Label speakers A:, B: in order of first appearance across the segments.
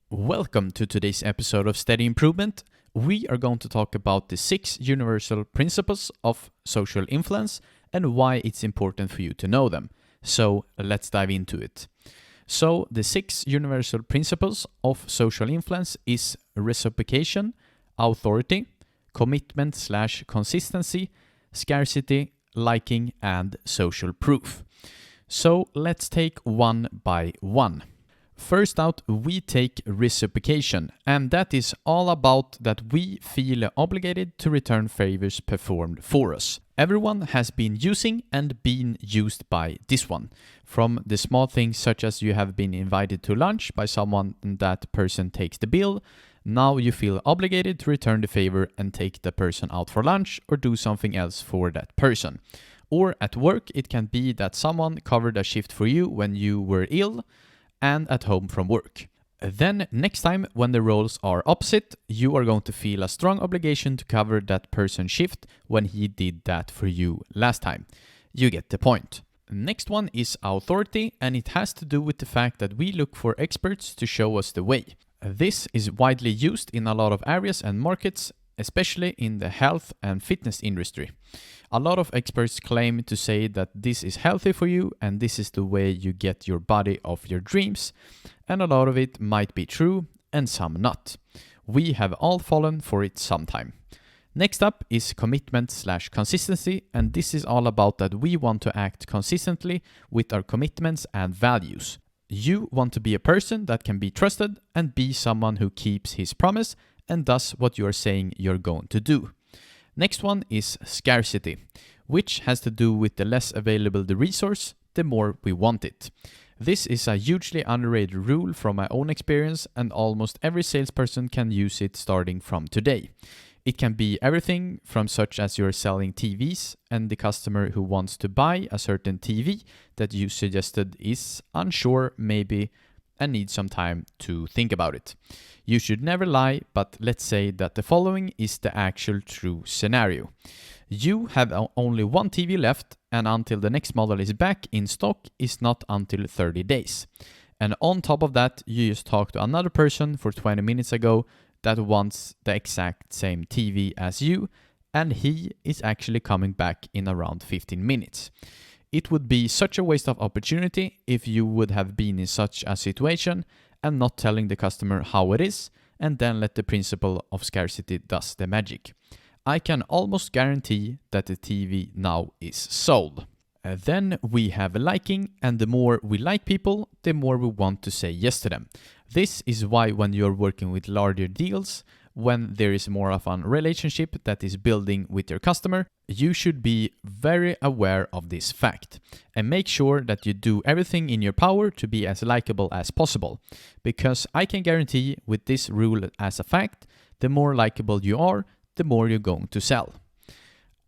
A: Welcome to today's episode of Steady Improvement. We are going to talk about the 6 universal principles of social influence and why it's important for you to know them. So let's dive into it. So the 6 universal principles of social influence is reciprocation, authority, commitment/consistency, scarcity, liking, and social proof. So let's take one by one. First out, we take reciprocation, and that is all about that we feel obligated to return favors performed for us. Everyone has been using and been used by this one. From the small things such as you have been invited to lunch by someone and that person takes the bill, now you feel obligated to return the favor and take the person out for lunch or do something else for that person. Or at work, it can be that someone covered a shift for you when you were ill and at home from work. Then next time when the roles are opposite, you are going to feel a strong obligation to cover that person's shift when he did that for you last time. You get the point. Next one is authority, and it has to do with the fact that we look for experts to show us the way. This is widely used in a lot of areas and markets, especially in the health and fitness industry. A lot of experts claim to say that this is healthy for you and this is the way you get your body of your dreams, and a lot of it might be true and some not. We have all fallen for it sometime. Next up is commitment/consistency, and this is all about that we want to act consistently with our commitments and values. You want to be a person that can be trusted and be someone who keeps his promise and does what you are saying you're going to do. Next one is scarcity, which has to do with the less available the resource, the more we want it. This is a hugely underrated rule from my own experience, and almost every salesperson can use it starting from today. It can be everything from such as you're selling TVs and the customer who wants to buy a certain TV that you suggested is unsure maybe and needs some time to think about it. You should never lie, but let's say that the following is the actual true scenario. You have only one TV left, and until the next model is back in stock is not until 30 days. And on top of that, you just talked to another person for 20 minutes ago that wants the exact same TV as you, and he is actually coming back in around 15 minutes. It would be such a waste of opportunity if you would have been in such a situation and not telling the customer how it is, and then let the principle of scarcity does the magic. I can almost guarantee that the TV now is sold. Then we have liking, and the more we like people, the more we want to say yes to them. This is why when you're working with larger deals, when there is more of a relationship that is building with your customer, you should be very aware of this fact and make sure that you do everything in your power to be as likable as possible. Because I can guarantee with this rule as a fact, the more likable you are, the more you're going to sell.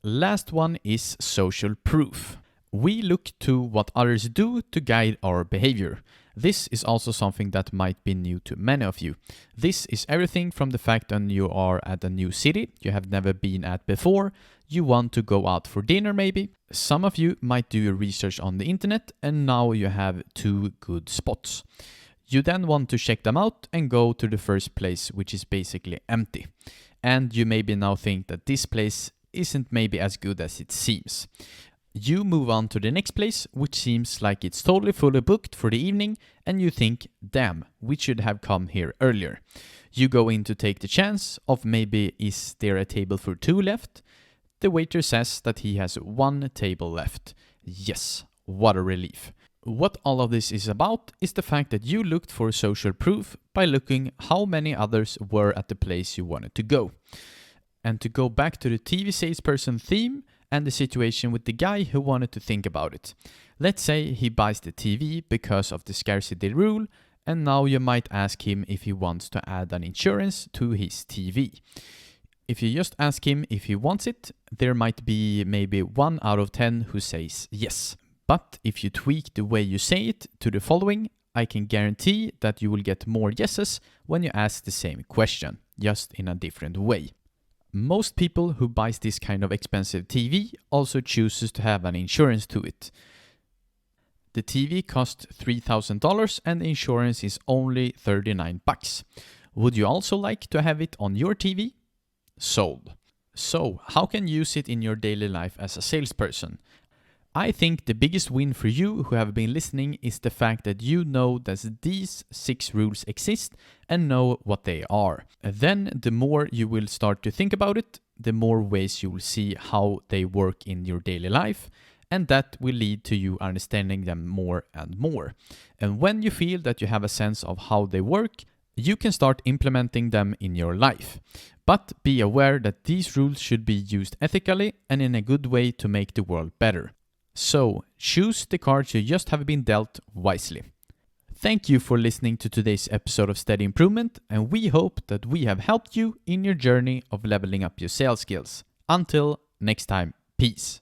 A: Last one is social proof. We look to what others do to guide our behavior. This is also something that might be new to many of you. This is everything from the fact that you are at a new city you have never been at before, you want to go out for dinner maybe. Some of you might do your research on the internet and now you have 2 good spots. You then want to check them out and go to the first place, which is basically empty. And you maybe now think that this place isn't maybe as good as it seems. You move on to the next place, which seems like it's totally fully booked for the evening, and you think, damn, we should have come here earlier. You go in to take the chance of maybe is there a table for 2 left? The waiter says that he has 1 table left. Yes, what a relief. What all of this is about is the fact that you looked for social proof by looking how many others were at the place you wanted to go. And to go back to the TV salesperson theme, and the situation with the guy who wanted to think about it. Let's say he buys the TV because of the scarcity rule, and now you might ask him if he wants to add an insurance to his TV. If you just ask him if he wants it, there might be maybe 1 out of 10 who says yes. But if you tweak the way you say it to the following, I can guarantee that you will get more yeses when you ask the same question, just in a different way. Most people who buys this kind of expensive TV also chooses to have an insurance to it. The TV costs $3,000 and the insurance is only $39. Would you also like to have it on your TV? Sold. So, how can you use it in your daily life as a salesperson? I think the biggest win for you who have been listening is the fact that you know that these 6 rules exist and know what they are. And then the more you will start to think about it, the more ways you will see how they work in your daily life, and that will lead to you understanding them more and more. And when you feel that you have a sense of how they work, you can start implementing them in your life. But be aware that these rules should be used ethically and in a good way to make the world better. So, choose the cards you just have been dealt wisely. Thank you for listening to today's episode of Steady Improvement, and we hope that we have helped you in your journey of leveling up your sales skills. Until next time, peace.